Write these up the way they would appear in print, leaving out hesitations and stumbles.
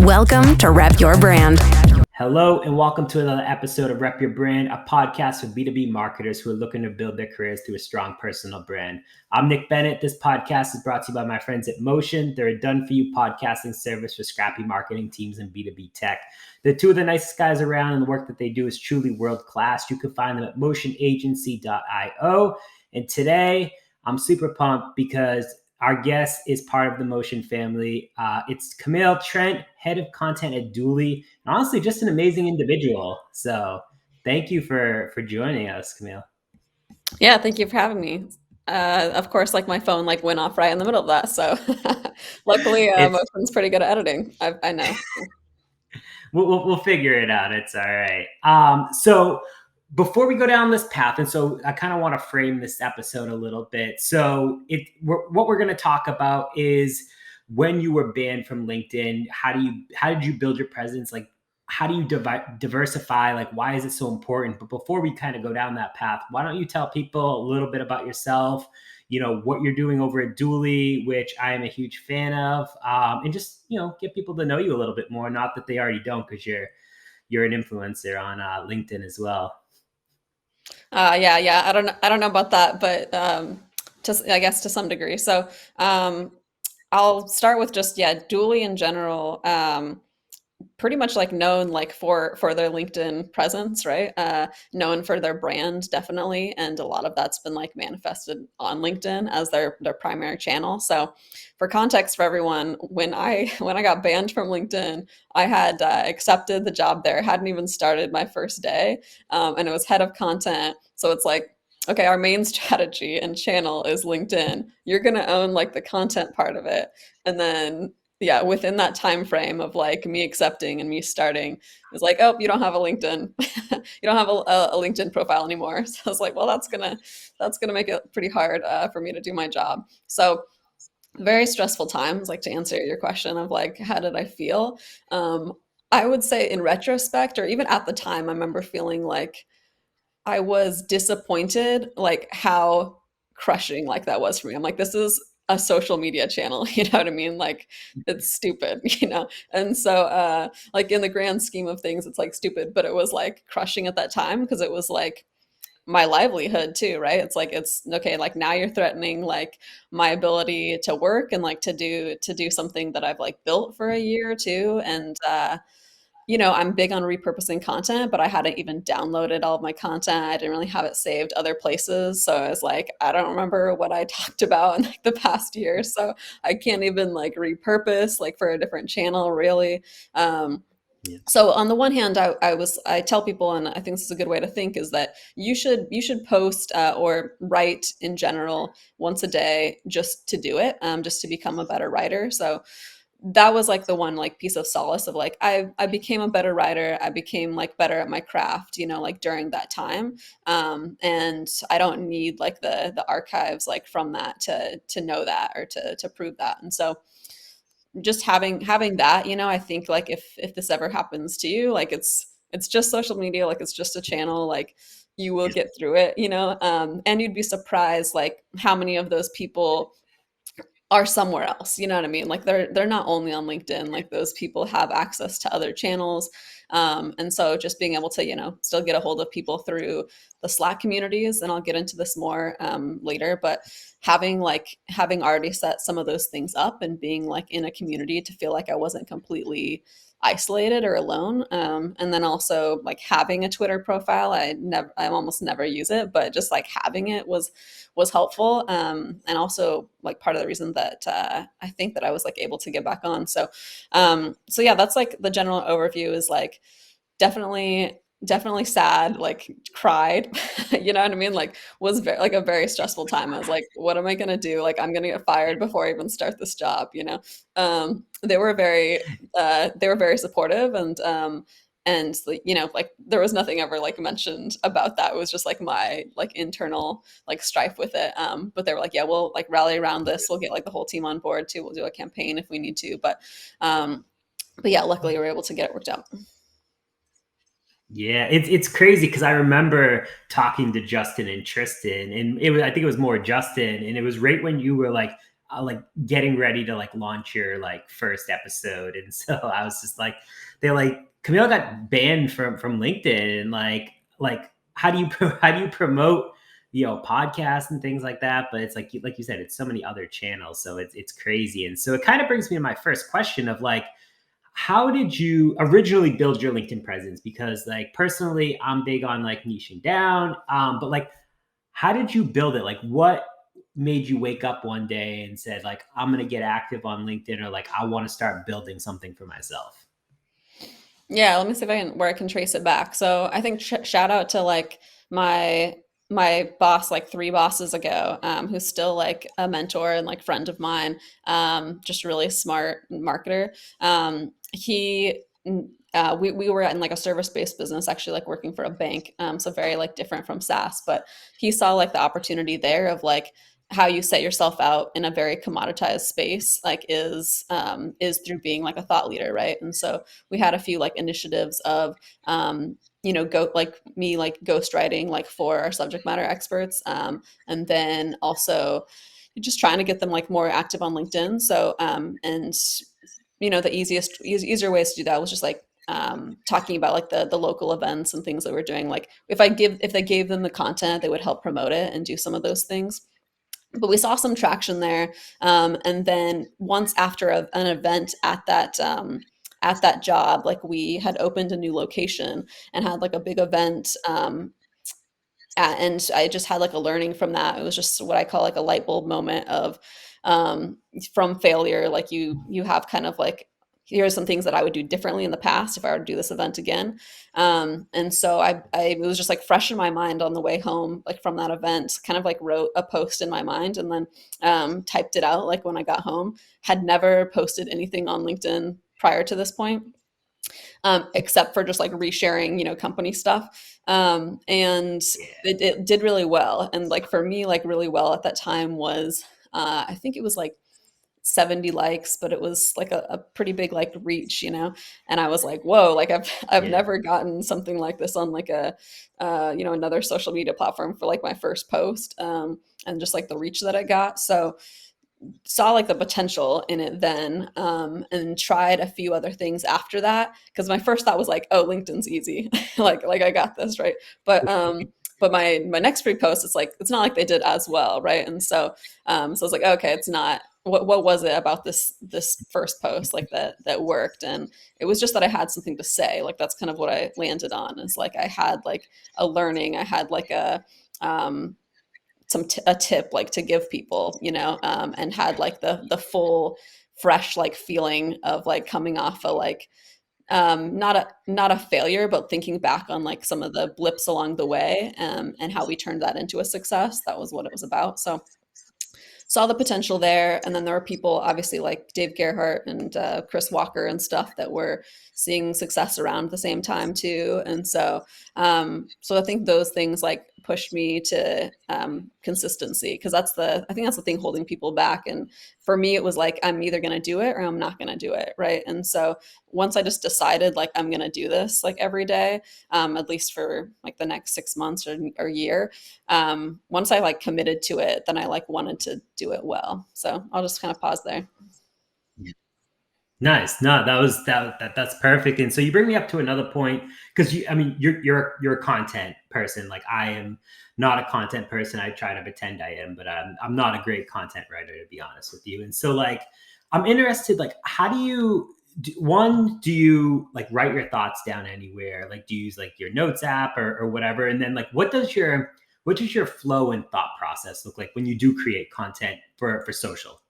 Welcome to Rep Your Brand. Hello, and welcome to another episode of Rep Your Brand, a podcast for B2B marketers who are looking to build their careers through a strong personal brand. I'm Nick Bennett. This podcast is brought to you by my friends at Motion. They're a done-for-you podcasting service for scrappy marketing teams and B2B tech. They're two of the nicest guys around, and the work that they do is truly world-class. You can find them at motionagency.io. And today, I'm super pumped because our guest is part of the Motion family. It's Camille Trent, head of content at Dooley, and honestly, just an amazing individual. So thank you for joining us, Camille. Yeah, thank you for having me. Of course, my phone went off right in the middle of that. So luckily, Motion's pretty good at editing. I know. We'll figure it out. It's all right. So before we go down this path, and so I kind of want to frame this episode a little bit. So what we're going to talk about is when you were banned from LinkedIn. How did you build your presence? How do you diversify? Why is it so important? But before we kind of go down that path, why don't you tell people a little bit about yourself? What you're doing over at Dooley, which I am a huge fan of, and just get people to know you a little bit more. Not that they already don't, because you're an influencer on LinkedIn as well. Yeah. I don't know about that, but I guess to some degree. So I'll start with just Dooley in general. Pretty much known for their LinkedIn presence, right? Known for their brand, definitely, and a lot of that's been manifested on LinkedIn as their primary channel. So, for context for everyone, when I got banned from LinkedIn, I had accepted the job there. Hadn't even started my first day, and it was head of content. So it's okay, our main strategy and channel is LinkedIn. You're gonna own the content part of it, and then within that time frame of me accepting and me starting, it was oh, you don't have a LinkedIn, you don't have a LinkedIn profile anymore. So I was well, that's gonna make it pretty hard for me to do my job. So very stressful times. To answer your question of how did I feel? I would say in retrospect, or even at the time, I remember feeling I was disappointed, how crushing that was for me. I'm this is a social media channel, you know what I mean? It's stupid, And so, in the grand scheme of things, it's stupid, but it was crushing at that time because it was my livelihood too, right? It's okay. Now you're threatening my ability to work and to do something that I've built for a year or two, and I'm big on repurposing content, but I hadn't even downloaded all of my content. I didn't really have it saved other places. So I was I don't remember what I talked about in the past year. So I can't even repurpose for a different channel, really. So on the one hand, I tell people, and I think this is a good way to think, is that you should post or write in general once a day just to do it, just to become a better writer. So that was the one piece of solace of I became a better writer. I became better at my craft, during that time. And I don't need the archives from that to know that or to prove that. And so just having that, I think if this ever happens to you, it's just social media, it's just a channel, you will get through it, and you'd be surprised how many of those people are somewhere else, you know what I mean? They're not only on LinkedIn, those people have access to other channels. And so just being able to, still get a hold of people through the Slack communities, and I'll get into this more later, but having already set some of those things up and being in a community to feel I wasn't completely isolated or alone. And then also having a Twitter profile. I almost never use it, but just having it was helpful. And also part of the reason that I think that I was able to get back on. So yeah, that's the general overview is definitely sad, cried, you know what I mean? Was very, a very stressful time. I was what am I going to do? I'm going to get fired before I even start this job, They were very supportive, and there was nothing ever mentioned about that. It was just my internal strife with it. But they were yeah, we'll rally around this. We'll get the whole team on board too. We'll do a campaign if we need to. But yeah, luckily we were able to get it worked out. Yeah, it's crazy because I remember talking to Justin and Tristan, and I think it was more Justin, and it was right when you were like getting ready to like launch your like first episode, and so I was just like, they're like, Camille got banned from LinkedIn, and like how do you how do you promote podcasts and things like that? But it's like you said, it's so many other channels, so it's crazy. And so it kind of brings me to my first question of like, how did you originally build your LinkedIn presence? Because like personally, I'm big on like niching down, but like, how did you build it? Like, what made you wake up one day and said like, I'm gonna get active on LinkedIn, or like I want to start building something for myself? Yeah, let me see if I can where I can trace it back. So I think shout out to like my my boss like three bosses ago, who's still like a mentor and like friend of mine, just really smart marketer. He we were in like a service-based business, actually like working for a bank, so very like different from SaaS, but he saw like the opportunity there of like how you set yourself out in a very commoditized space like is through being like a thought leader, right? And so we had a few like initiatives of go like me like ghostwriting like for our subject matter experts, and then also just trying to get them like more active on LinkedIn. So and the easier ways to do that was just like talking about like the local events and things that we're doing. Like if they gave them the content, they would help promote it and do some of those things. But we saw some traction there, and then once after an event at that job, like we had opened a new location and had like a big event, and I just had like a learning from that. It was just what I call like a light bulb moment of from failure. Like you have kind of like, here are some things that I would do differently in the past if I were to do this event again. And so I it was just like fresh in my mind on the way home, like from that event, kind of like wrote a post in my mind and then typed it out like when I got home. Had never posted anything on LinkedIn prior to this point, except for just like resharing, company stuff. And it did really well. And like for me, like really well at that time was, I think it was like 70 likes, but it was like a pretty big like reach, and I was like, whoa, like I've Yeah. never gotten something like this on like a another social media platform for like my first post, and just like the reach that I got. So saw like the potential in it then, and tried a few other things after that, because my first thought was like, oh, LinkedIn's easy. like I got this, right? But my next three posts, it's like it's not like they did as well, right? And so I was like, okay, it's not what was it about this first post like that worked. And it was just that I had something to say. Like that's kind of what I landed on, is like I had like a learning, I had like a a tip like to give people, and had like the full fresh like feeling of like coming off a like not a failure, but thinking back on like some of the blips along the way, and how we turned that into a success. That was what it was about. So saw the potential there. And then there were people obviously like Dave Gerhardt and Chris Walker and stuff that were seeing success around the same time too. And so so I think those things like pushed me to consistency, because I think that's the thing holding people back. And for me it was like, I'm either going to do it or I'm not going to do it, right? And so once I just decided like I'm going to do this like every day, at least for like the next 6 months or year, once I like committed to it, then I like wanted to do it well. So I'll just kind of pause there. Nice. No, that's perfect. And so you bring me up to another point, because I mean, you're a content person. Like I am not a content person. I try to pretend I am, but I'm not a great content writer, to be honest with you. And so like, I'm interested, like, how do you do you like write your thoughts down anywhere? Like, do you use like your notes app or whatever? And then like, what does your flow and thought process look like when you do create content for social?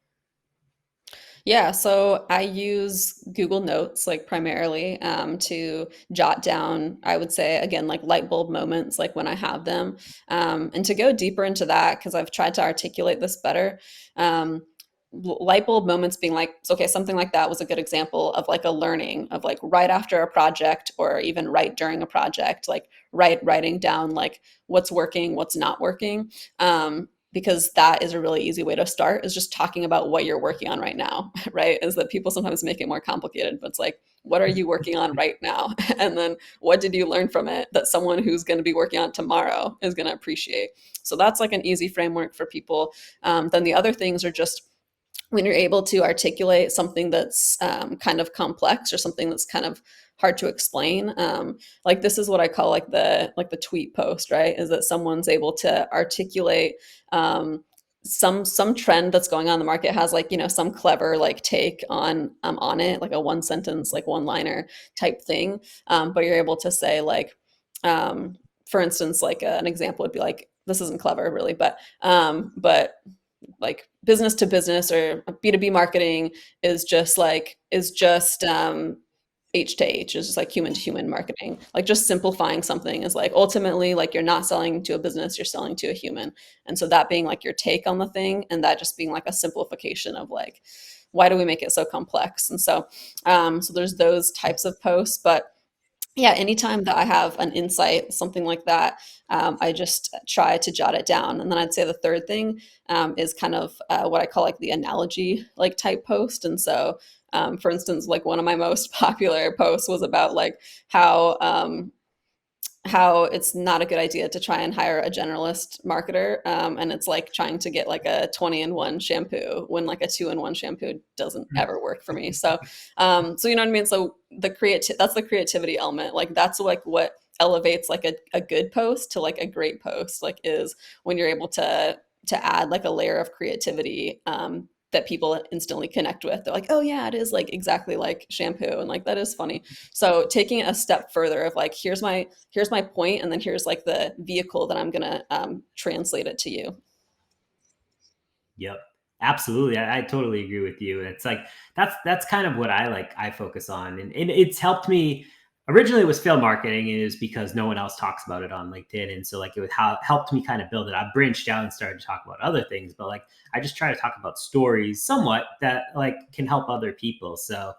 Yeah, so I use Google Notes like primarily, to jot down, I would say, again, like light bulb moments, like when I have them. And to go deeper into that, because I've tried to articulate this better, um, light bulb moments being like, okay, something like that was a good example of like a learning of like right after a project or even right during a project, like writing down like what's working, what's not working. Because that is a really easy way to start, is just talking about what you're working on right now, right? Is that people sometimes make it more complicated, but it's like, what are you working on right now? And then what did you learn from it that someone who's going to be working on tomorrow is going to appreciate? So that's like an easy framework for people. Then the other things are just when you're able to articulate something that's kind of complex or something that's kind of hard to explain, like this is what I call like the tweet post, right? Is that someone's able to articulate some trend that's going on in the market, has like, you know, some clever like take on it, like a one sentence, like one liner type thing, but you're able to say like, for instance, like an example would be like, this isn't clever really, but like business to business or B2B marketing is just H to H, is just like human to human marketing. Like just simplifying something is like ultimately like you're not selling to a business, you're selling to a human. And so that being like your take on the thing, and that just being like a simplification of like, why do we make it so complex? And so so there's those types of posts. But yeah, anytime that I have an insight, something like that, I just try to jot it down. And then I'd say the third thing is kind of what I call like the analogy like type post. And so, for instance, like one of my most popular posts was about like how how it's not a good idea to try and hire a generalist marketer, and it's like trying to get like a 20-in-1 shampoo when like a 2-in-1 shampoo doesn't ever work for me. So so you know what I mean, so that's the creativity element, like that's like what elevates like a good post to like a great post, like is when you're able to add like a layer of creativity that people instantly connect with. They're like, oh yeah, it is like exactly like shampoo, and like that is funny. So taking it a step further of like, here's my point, and then here's like the vehicle that I'm gonna translate it to you. Yep. Absolutely. I totally agree with you. It's like that's kind of what I focus on. And it's helped me. Originally it was field marketing, and it was because no one else talks about it on LinkedIn. And so like it helped me kind of build it. I branched out and started to talk about other things, but like I just try to talk about stories somewhat that like can help other people. So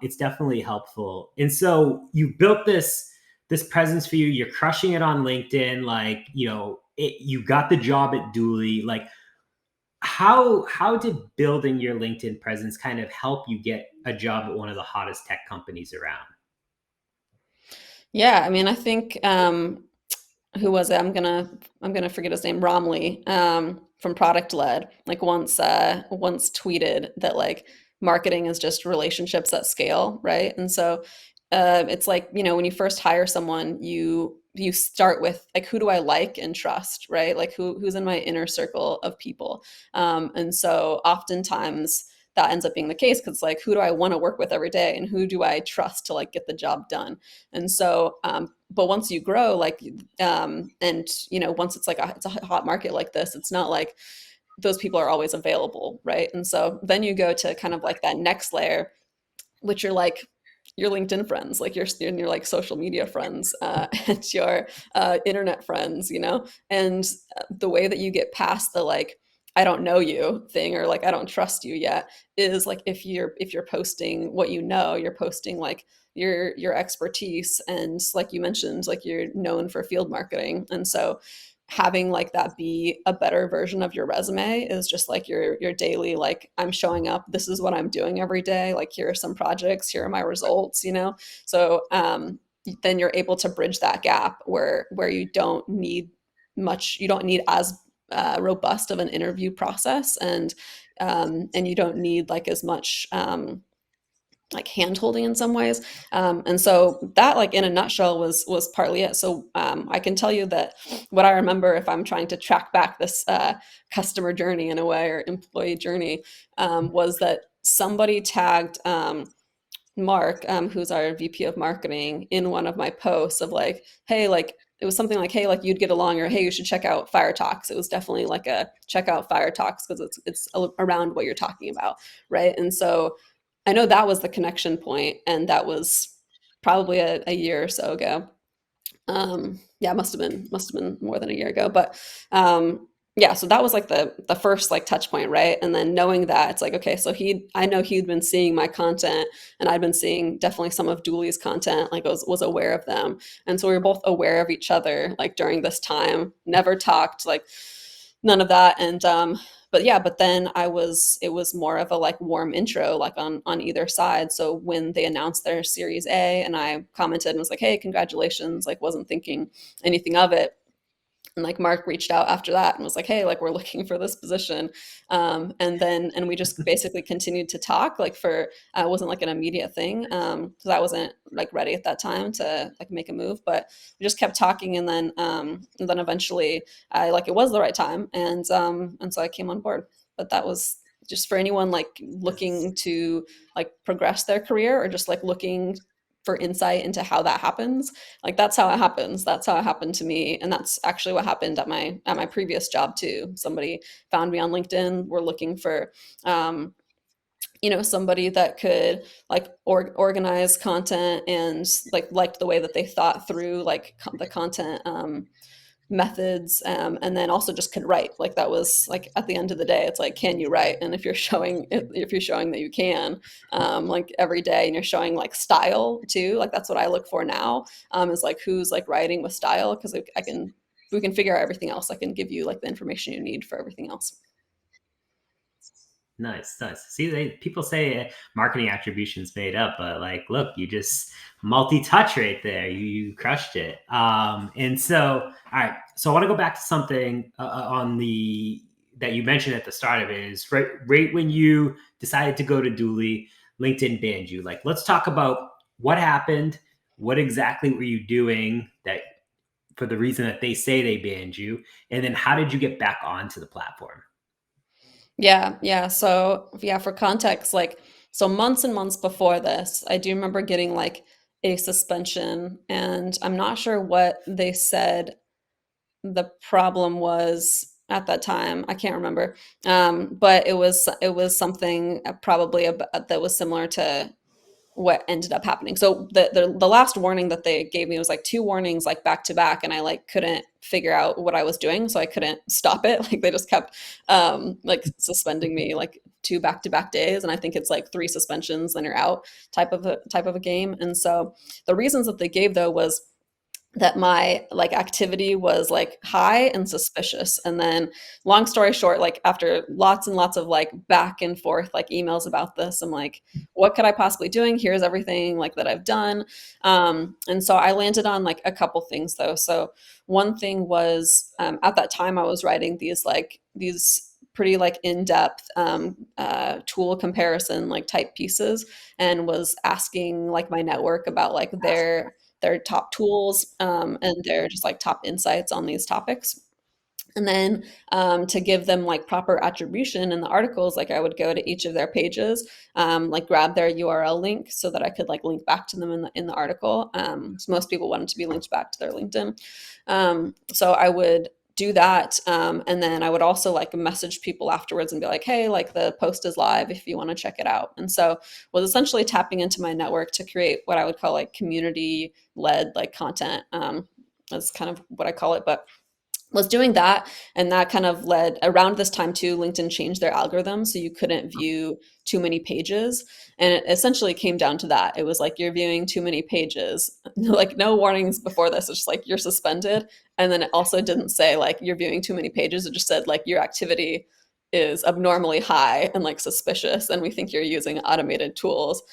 it's definitely helpful. And so you built this presence for you. You're crushing it on LinkedIn. Like, you know, you got the job at Dooley. Like, how did building your LinkedIn presence kind of help you get a job at one of the hottest tech companies around? Yeah, I mean, I think who was it? I'm gonna forget his name. Romley from Product Led, like once tweeted that like marketing is just relationships at scale, right? And so it's like, you know, when you first hire someone, you start with like, who do I like and trust, right? Like who's in my inner circle of people, and so oftentimes that ends up being the case, because like, who do I want to work with every day, and who do I trust to like get the job done? And so but once you grow, like, and you know, once it's a hot market like this, it's not like those people are always available, right? And so then you go to kind of like that next layer, which are like your LinkedIn friends, like your like social media friends, and your internet friends, you know. And the way that you get past the like, I don't know you thing, or like I don't trust you yet, is like if you're posting what you know, you're posting like your expertise, and like you mentioned, like you're known for field marketing. And so having like that be a better version of your resume is just like your daily, like, I'm showing up, this is what I'm doing every day, like here are some projects, here are my results, you know. So then you're able to bridge that gap where you don't need as robust of an interview process, and you don't need like as much like hand holding in some ways. And so that, like in a nutshell, was partly it. So I can tell you that what I remember, if I'm trying to track back this customer journey in a way, or employee journey, was that somebody tagged Mark, who's our VP of marketing, in one of my posts of like, hey, like it was something like, hey, like you'd get along, or hey, you should check out Fire Talks. It was definitely like a check out Fire Talks, because it's around what you're talking about, right? And so I know that was the connection point, and that was probably a year or so ago. Yeah, must have been more than a year ago, but yeah, so that was like the first like touch point, right? And then knowing that, it's like, okay, so I know he'd been seeing my content, and I'd been seeing definitely some of Dooley's content, like was aware of them. And so we were both aware of each other like during this time, never talked, like none of that. And but yeah, but then it was more of a like warm intro, like on either side. So when they announced their Series A, and I commented and was like, hey, congratulations, like wasn't thinking anything of it, And like Mark reached out after that and was like, hey, like we're looking for this position. And we just basically continued to talk like for, it wasn't like an immediate thing. Cause I wasn't like ready at that time to like make a move, but we just kept talking. And then eventually I like, it was the right time. And so I came on board, but that was just for anyone like looking to like progress their career or just like looking for insight into how that happens. Like that's how it happens. That's how it happened to me, and that's actually what happened at my previous job too. Somebody found me on LinkedIn. We're looking for somebody that could like organize content and like liked the way that they thought through like the content methods, and then also just could write. Like that was like at the end of the day, it's like, can you write? And if you're showing that you can, like every day, and you're showing like style too, like that's what I look for now, is like who's like writing with style, because we can figure out everything else. I can give you like the information you need for everything else. Nice. See, people say marketing attribution's made up, but like, look, you just multi-touch right there. You crushed it. And so, all right. So I want to go back to something on the that you mentioned at the start of it is right when you decided to go to Dooley, LinkedIn banned you. Like, let's talk about what happened. What exactly were you doing that for the reason that they say they banned you, and then how did you get back onto the platform? Yeah. So yeah, for context, like so months and months before this, I do remember getting like a suspension, and I'm not sure what they said the problem was at that time. I can't remember. But it was something probably that was similar to what ended up happening. So the last warning that they gave me was like two warnings like back to back, and I like couldn't figure out what I was doing, so I couldn't stop it. Like they just kept like suspending me like two back to back days, and I think it's like three suspensions then you're out type of a game. And so the reasons that they gave though was that my like activity was like high and suspicious. And then long story short, like after lots and lots of like back and forth like emails about this, I'm like, what could I possibly doing? Here's everything like that I've done. And so I landed on like a couple things though. So one thing was, at that time I was writing these pretty like in-depth tool comparison like type pieces, and was asking like my network about like their top tools, and their just like top insights on these topics. And then, to give them like proper attribution in the articles, like I would go to each of their pages, like grab their URL link so that I could like link back to them in the article. So most people wanted to be linked back to their LinkedIn. So I would do that, and then I would also like message people afterwards and be like, hey, like the post is live if you want to check it out. And so was essentially tapping into my network to create what I would call like community led like content. That's kind of what I call it, but was doing that. And that kind of led around this time too, LinkedIn changed their algorithm so you couldn't view too many pages. And it essentially came down to that. It was like, you're viewing too many pages. Like no warnings before this. It's just like you're suspended. And then it also didn't say like you're viewing too many pages. It just said like your activity is abnormally high and like suspicious, and we think you're using automated tools.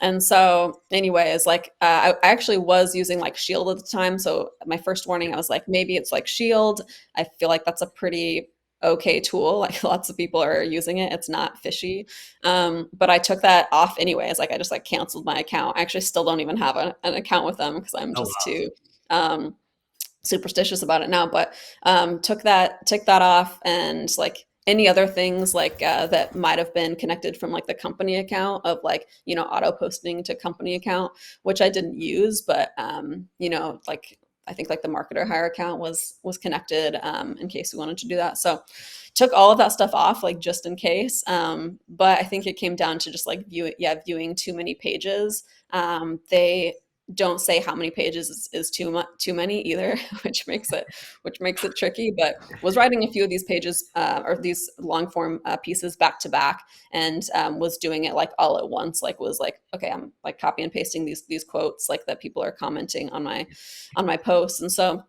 And so anyways, like I actually was using like Shield at the time. So my first warning, I was like, maybe it's like Shield. I feel like that's a pretty okay tool. Like lots of people are using it. It's not fishy. But I took that off anyways. Like I just like canceled my account. I actually still don't even have an account with them because I'm Oh, just wow. too superstitious about it now. But took that off, and like any other things like that might have been connected from like the company account of like auto posting to company account, which I didn't use, but like I think like the marketer hire account was connected, in case we wanted to do that. So took all of that stuff off like just in case. But I think it came down to just like viewing too many pages. They don't say how many pages is too many either, which makes it tricky. But was writing a few of these pages, or these long form pieces back to back, and was doing it like all at once. Like was like, okay, I'm like copy and pasting these quotes like that people are commenting on my posts. And so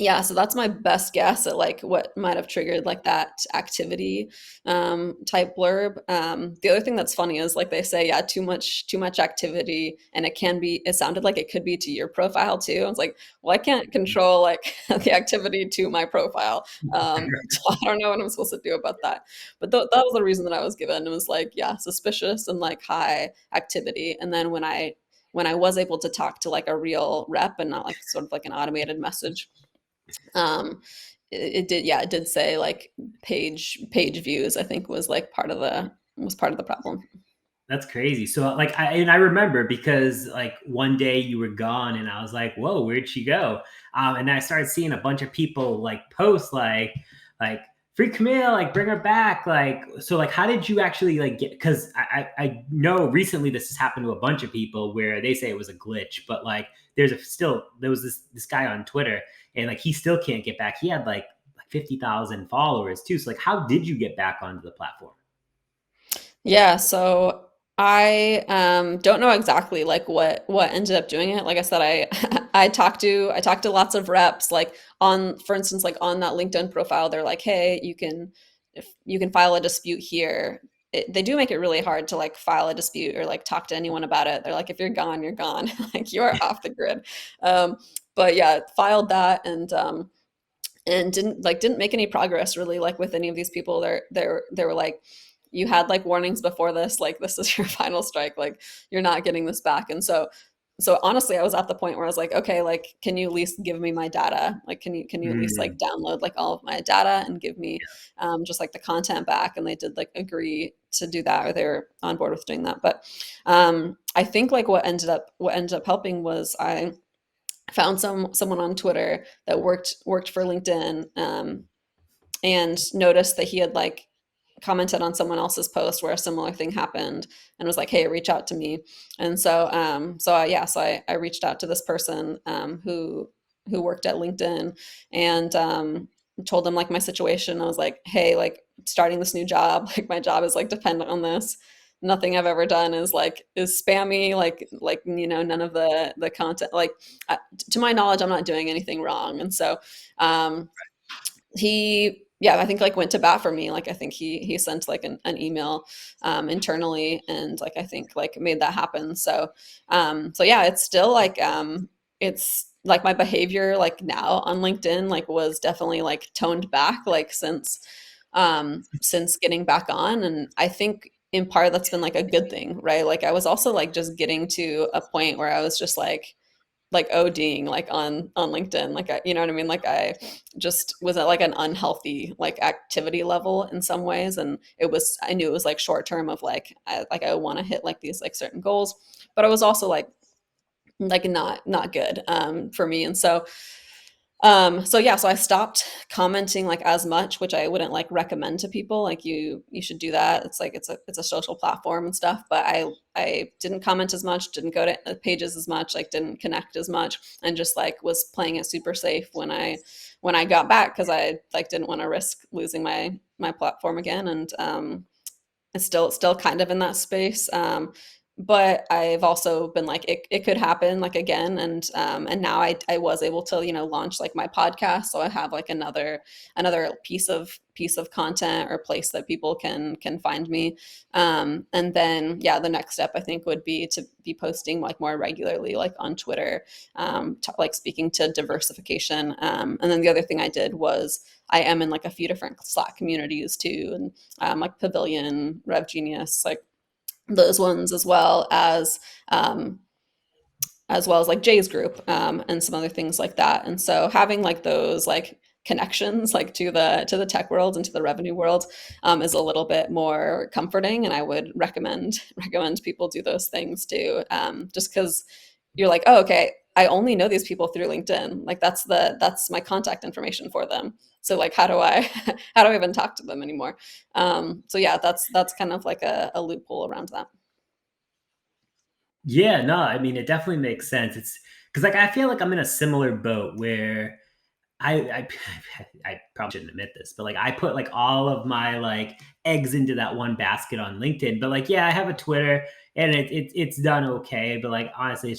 Yeah, so that's my best guess at like what might have triggered like that activity type blurb. The other thing that's funny is like they say, yeah, too much activity, and it sounded like it could be to your profile too. I was like, well, I can't control like the activity to my profile, so I don't know what I'm supposed to do about that. But that was the reason that I was given. It was like, yeah, suspicious and like high activity. And then when I was able to talk to like a real rep and not like sort of like an automated message, um, it did say like page views, I think was like part of the problem. That's crazy. So like I remember because like one day you were gone and I was like, whoa, where'd she go? And I started seeing a bunch of people like post like free Camille, like bring her back. Like so like how did you actually like get, because I know recently this has happened to a bunch of people where they say it was a glitch, but like there was this guy on Twitter and like he still can't get back. He had like 50,000 followers too. So like how did you get back onto the platform? Yeah, so I don't know exactly like what ended up doing it. Like I said, I I talked to lots of reps. Like on, for instance, like on that LinkedIn profile, they're like, hey, if you can file a dispute here. They do make it really hard to like file a dispute or like talk to anyone about it. They're like, if you're gone, you're gone. Like you are off the grid. Um, but yeah, filed that and didn't make any progress really like with any of these people. They were like, you had like warnings before this, like this is your final strike, like you're not getting this back. And so honestly, I was at the point where I was like, okay, like can you at least give me my data, like can you at least like Mm, download like all of my data and give me just like the content back. And they did like agree to do that, or they were on board with doing that. But I think like what ended up helping was I found someone on Twitter that worked for LinkedIn, and noticed that he had like commented on someone else's post where a similar thing happened, and was like, "Hey, reach out to me." And so I reached out to this person who worked at LinkedIn, and told them like my situation. I was like, "Hey, like starting this new job, like my job is like dependent on this. Nothing I've ever done is spammy. Like none of the content, like to my knowledge, I'm not doing anything wrong." And so um, he yeah, I think like went to bat for me. Like I think he sent like an email internally, and like I think like made that happen. So yeah, it's still like it's like my behavior like now on LinkedIn like was definitely like toned back like since getting back on. And I think in part that's been like a good thing, right? Like I was also like just getting to a point where I was just like ODing like on LinkedIn. Like you know what I mean? Like I just was at like an unhealthy like activity level in some ways. And I knew it was like short term of like I want to hit like these like certain goals, but I was also like not good for me. And so yeah, so I stopped commenting like as much, which I wouldn't like recommend to people. Like you should do that. It's like it's a social platform and stuff. But I didn't comment as much, didn't go to pages as much, like didn't connect as much, and just like was playing it super safe when I got back, because I like didn't want to risk losing my platform again. And it's still kind of in that space. But I've also been like it could happen like again. And now I was able to launch like my podcast, so I have like another piece of content or place that people can find me. And then yeah, the next step I think would be to be posting like more regularly like on Twitter, like speaking to diversification. And then the other thing I did was I am in like a few different Slack communities too, and like Pavilion, Rev Genius, like those ones, as well as like Jay's group, and some other things like that. And so having like those like connections like to the tech world and to the revenue world is a little bit more comforting. And I would recommend people do those things too, just because you're like, oh, okay, I only know these people through LinkedIn. Like that's my contact information for them. So like, how do I how do I even talk to them anymore? So yeah, that's kind of like a loophole around that. yeah, no, I mean, it definitely makes sense. It's because like I feel like I'm in a similar boat where I I probably shouldn't admit this, but like I put like all of my like eggs into that one basket on LinkedIn. But like, yeah, I have a Twitter and it's done okay. But like honestly,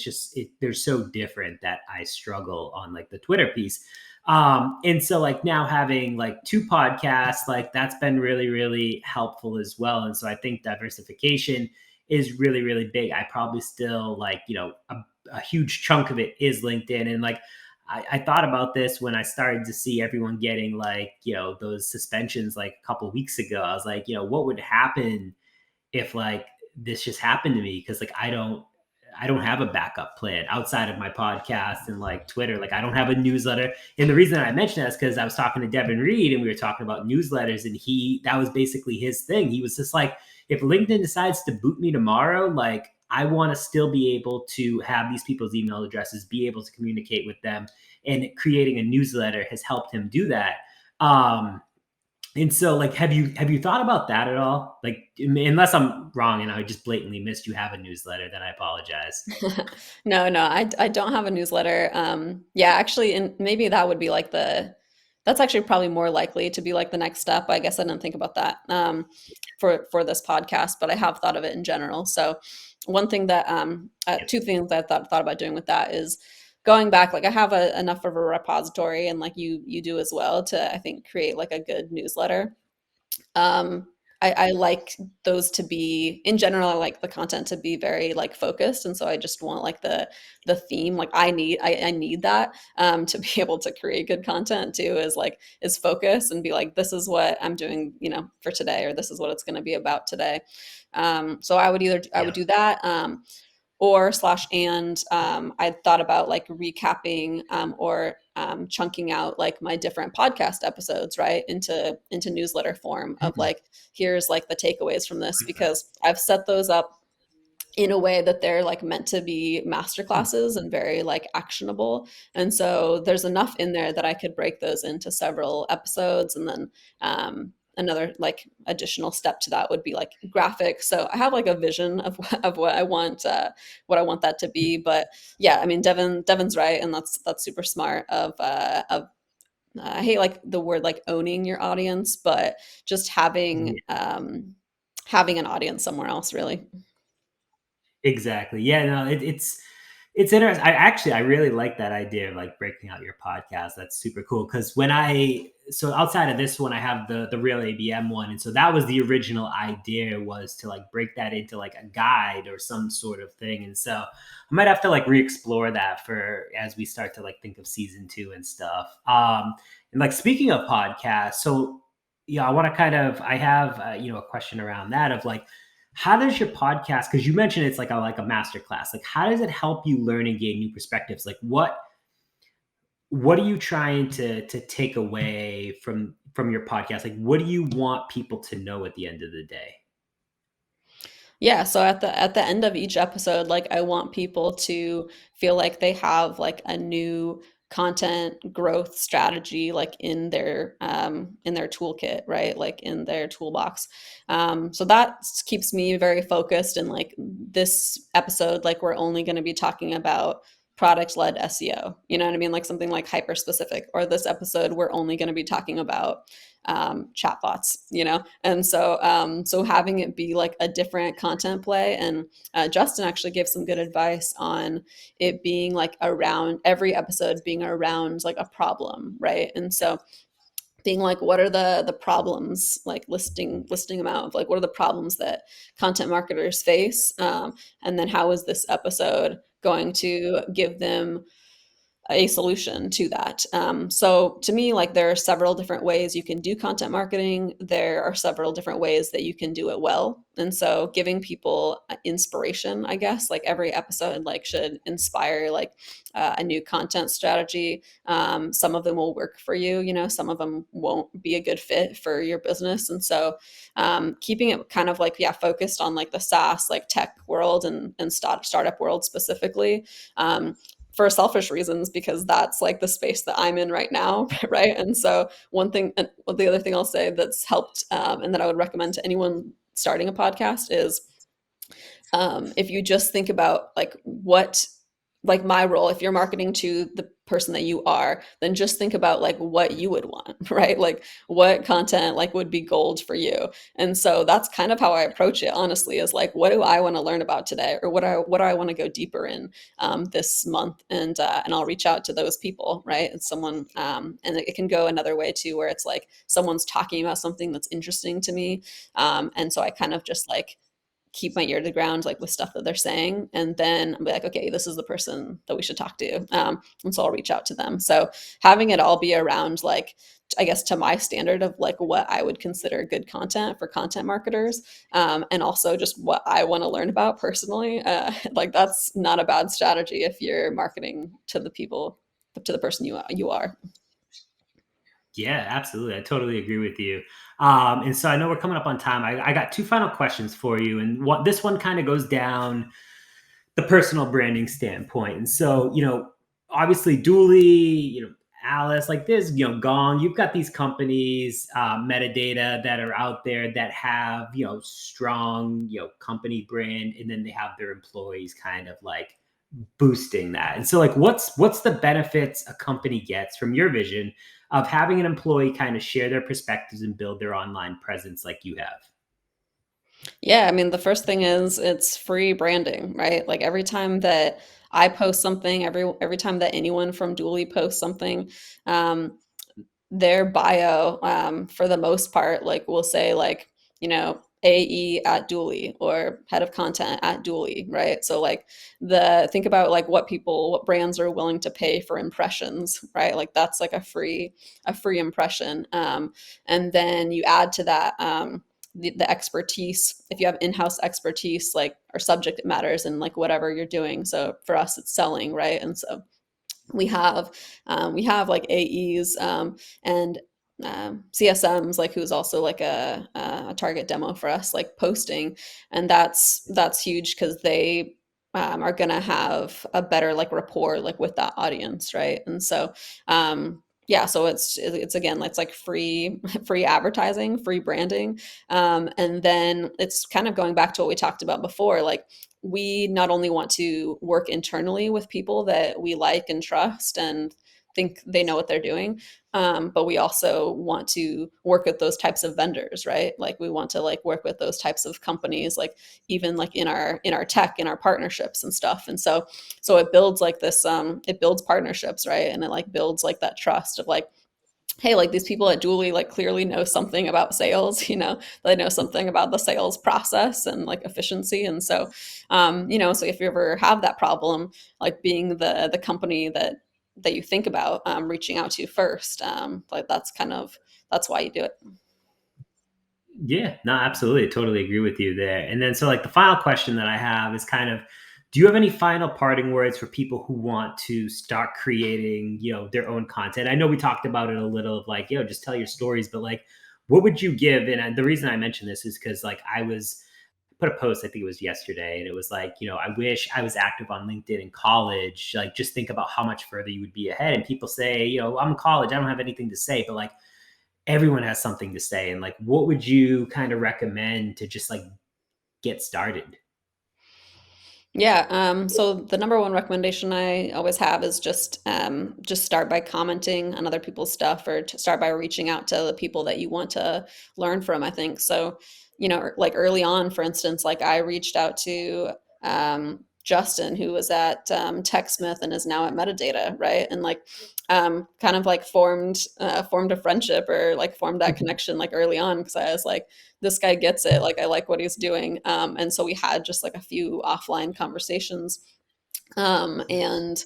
they're so different that I struggle on like the Twitter piece. And so like now having like two podcasts, like that's been really, really helpful as well. And so I think diversification is really, really big. I probably still like, a huge chunk of it is LinkedIn. And like, I thought about this when I started to see everyone getting like, those suspensions like a couple of weeks ago. I was like, what would happen if like this just happened to me? Cause like I don't have a backup plan outside of my podcast and like Twitter. Like I don't have a newsletter. And the reason I mentioned that is because I was talking to Devin Reed and we were talking about newsletters, and that was basically his thing. He was just like, if LinkedIn decides to boot me tomorrow, like I want to still be able to have these people's email addresses, be able to communicate with them. And creating a newsletter has helped him do that. And so like, have you thought about that at all? Like, unless I'm wrong and I just blatantly missed you have a newsletter, then I apologize. No, I don't have a newsletter. Yeah, actually, and maybe that would be like that's actually probably more likely to be like the next step. I guess I didn't think about that for this podcast, but I have thought of it in general. So one thing that two things I thought about doing with that is going back. Like I have enough of a repository, and like you do as well, to I think create like a good newsletter. Um, I like those to be, in general, I like the content to be very like focused. And so I just want like the theme, like I need that to be able to create good content too, is focus and be like, this is what I'm doing, for today, or this is what it's going to be about today. So I would Yeah. do that. Or slash and I thought about like recapping or chunking out like my different podcast episodes, right, into newsletter form of Mhm. like, here's like the takeaways from this, because I've set those up in a way that they're like meant to be master classes and very like actionable. And so there's enough in there that I could break those into several episodes. And then another like additional step to that would be like graphics. So I have like a vision of what I want that to be. But yeah, I mean, Devin's right. And that's super smart of I hate like the word like owning your audience, but just having an audience somewhere else, really. Exactly. Yeah, no, it's interesting. I really like that idea of like breaking out your podcast. That's super cool. Because so outside of this one, I have the real ABM one, and so that was the original idea, was to like break that into like a guide or some sort of thing. And so I might have to like re-explore that for as we start to like think of season 2 and stuff. And like speaking of podcasts, so yeah, I have a question around that of like, how does your podcast, because you mentioned it's like a master class, like how does it help you learn and gain new perspectives? Like what are you trying to take away from your podcast? Like what do you want people to know at the end of the day? Yeah, so at the end of each episode, like I want people to feel like they have like a new content growth strategy like in their toolkit, right? Like in their toolbox. So that keeps me very focused. And like this episode, like we're only going to be talking about product-led SEO. You know what I mean? Like something like hyper specific. Or this episode, we're only going to be talking about chatbots, and so having it be like a different content play. And Justin actually gave some good advice on it being like around every episode being around like a problem, right? And so being like, what are the problems, like listing them out of like, what are the problems that content marketers face, and then how is this episode going to give them a solution to that. So to me, like there are several different ways you can do content marketing. There are several different ways that you can do it well. And so giving people inspiration, I guess, like every episode like should inspire like a new content strategy. Some of them will work for you, some of them won't be a good fit for your business. And so keeping it kind of like, yeah, focused on like the SaaS, like tech world and startup world specifically. For selfish reasons, because that's like the space that I'm in right now, right? And so one thing, and the other thing I'll say that's helped, and that I would recommend to anyone starting a podcast is, if you just think about like what, like my role, if you're marketing to the person that you are, then just think about like what you would want, right? Like what content like would be gold for you. And so that's kind of how I approach it, honestly, is like, what do I want to learn about today, or what do I want to go deeper in this month, and I'll reach out to those people, right? And someone, and it can go another way too, where it's like someone's talking about something that's interesting to me, and so I kind of just like keep my ear to the ground like with stuff that they're saying, and then I'll be like, okay, this is the person that we should talk to, and so I'll reach out to them. So having it all be around like, I guess, to my standard of like what I would consider good content for content marketers, and also just what I want to learn about personally, like that's not a bad strategy if you're marketing to the people, to the person you are. Yeah, absolutely. I totally agree with you. And so I know we're coming up on time. I got two final questions for you. And what this one kind of goes down the personal branding standpoint. And so, obviously Dooley, Alice, like this, Gong, you've got these companies, metadata that are out there that have, strong, company brand, and then they have their employees kind of like boosting that. And so like what's the benefits a company gets from your vision of having an employee kind of share their perspectives and build their online presence like you have? Yeah, I mean, the first thing is it's free branding, right? Like every time that I post something, every time that anyone from Dooley posts something, um, their bio, for the most part, like will say like, AE at Dooley or head of content at Dooley, right? So like think about like what brands are willing to pay for impressions, right? Like that's like a free impression. And then you add to that, the expertise. If you have in-house expertise, like, or subject matters and like whatever you're doing. So for us, it's selling, right? And so we have like AEs, and CSMs, like who's also like a target demo for us, like posting, and that's huge because they are gonna have a better like rapport like with that audience, right? And so yeah, so it's again, it's like free free advertising, free branding, and then it's kind of going back to what we talked about before, like we not only want to work internally with people that we like and trust and think they know what they're doing, but we also want to work with those types of vendors, right? Like we want to like work with those types of companies, like even like in our tech, in our partnerships and stuff. And so it builds like this, it builds partnerships, right? And it like builds like that trust of like, hey, like these people at Dooley like clearly know something about sales, they know something about the sales process and like efficiency. And so, so if you ever have that problem, like being the company that you think about reaching out to first, like that's why you do it. Yeah, no, absolutely. I totally agree with you there. And then, so like the final question that I have is kind of, do you have any final parting words for people who want to start creating, their own content? I know we talked about it a little of like, just tell your stories, but like, what would you give? And the reason I mentioned this is because like I was put a post, I think it was yesterday, and it was like, I wish I was active on LinkedIn in college. Like, just think about how much further you would be ahead. And people say, I'm in college, I don't have anything to say, but like, everyone has something to say. And like, what would you kind of recommend to just like get started? Yeah. So the number one recommendation I always have is just start by commenting on other people's stuff, or to start by reaching out to the people that you want to learn from, I think. So, like early on, for instance, like I reached out to Justin, who was at TechSmith and is now at Metadata, right? And like kind of like formed a friendship, or like formed that connection like early on, because I was like, this guy gets it. Like I like what he's doing. And so we had just like a few offline conversations. And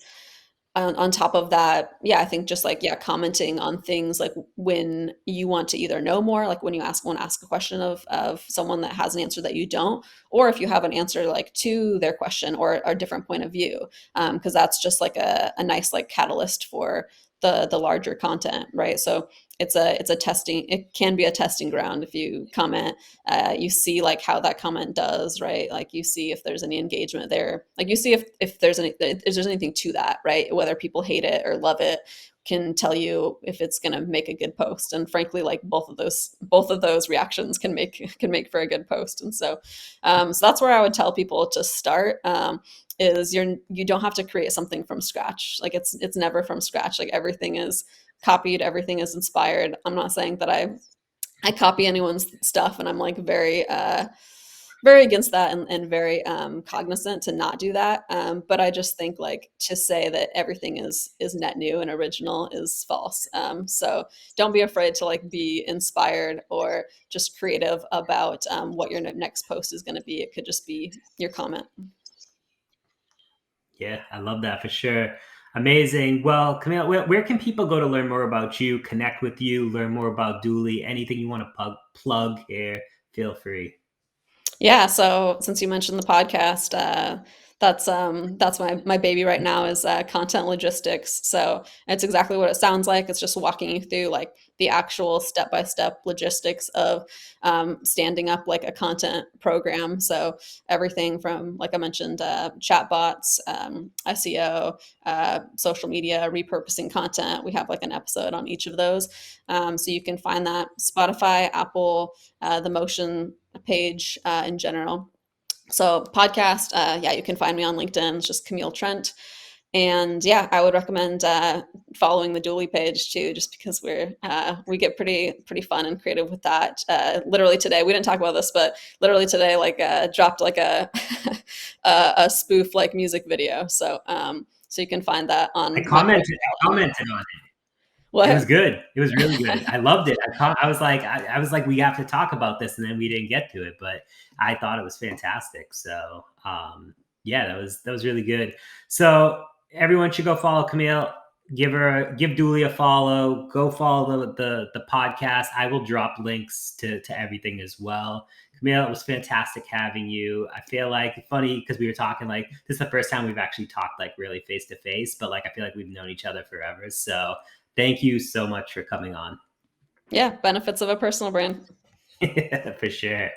on top of that, yeah, I think just like, yeah, commenting on things like when you want to either know more, like when you want to ask a question of someone that has an answer that you don't, or if you have an answer like to their question or a different point of view, because that's just like a nice like catalyst for the larger content, right? So it's a testing, it can be a testing ground. If you comment, you see like how that comment does, right? Like you see if there's any engagement there, like you see if there's anything to that, right? Whether people hate it or love it, can tell you if it's going to make a good post. And frankly, like both of those reactions can make for a good post. And so so that's where I would tell people to start. Is you don't have to create something from scratch. Like it's never from scratch. Like everything is copied, everything is inspired. I'm not saying that I copy anyone's stuff, and I'm like very against that, and very cognizant to not do that. But I just think like to say that everything is net new and original is false. So don't be afraid to like be inspired or just creative about what your next post is going to be. It could just be your comment. Yeah, I love that for sure. Amazing. Well, Camille, where can people go to learn more about you, connect with you, learn more about Dooley? Anything you want to plug here, feel free. Yeah, so since you mentioned the podcast, that's my baby right now is content logistics. So it's exactly what it sounds like. It's just walking you through like the actual step-by-step logistics of standing up like a content program. So everything from, like I mentioned, chatbots, SEO, social media, repurposing content. We have like an episode on each of those. So you can find that Spotify, Apple, the Motion page in general. So podcast, yeah, you can find me on LinkedIn. It's just Camille Trent. And yeah, I would recommend following the Dooley page too, just because we get pretty fun and creative with that. Literally today, we didn't talk about this, but literally today, like dropped like a a spoof like music video. So so you can find that on. I commented on it. What? It was good. It was really good. I loved it. I was like, we have to talk about this, and then we didn't get to it, but I thought it was fantastic. So, yeah, that was really good. So everyone should go follow Camille. Give Dooley a follow. Go follow the podcast. I will drop links to everything as well. Camille, it was fantastic having you. I feel like funny because we were talking like this is the first time we've actually talked like really face to face, but like I feel like we've known each other forever. So thank you so much for coming on. Yeah, benefits of a personal brand. For sure.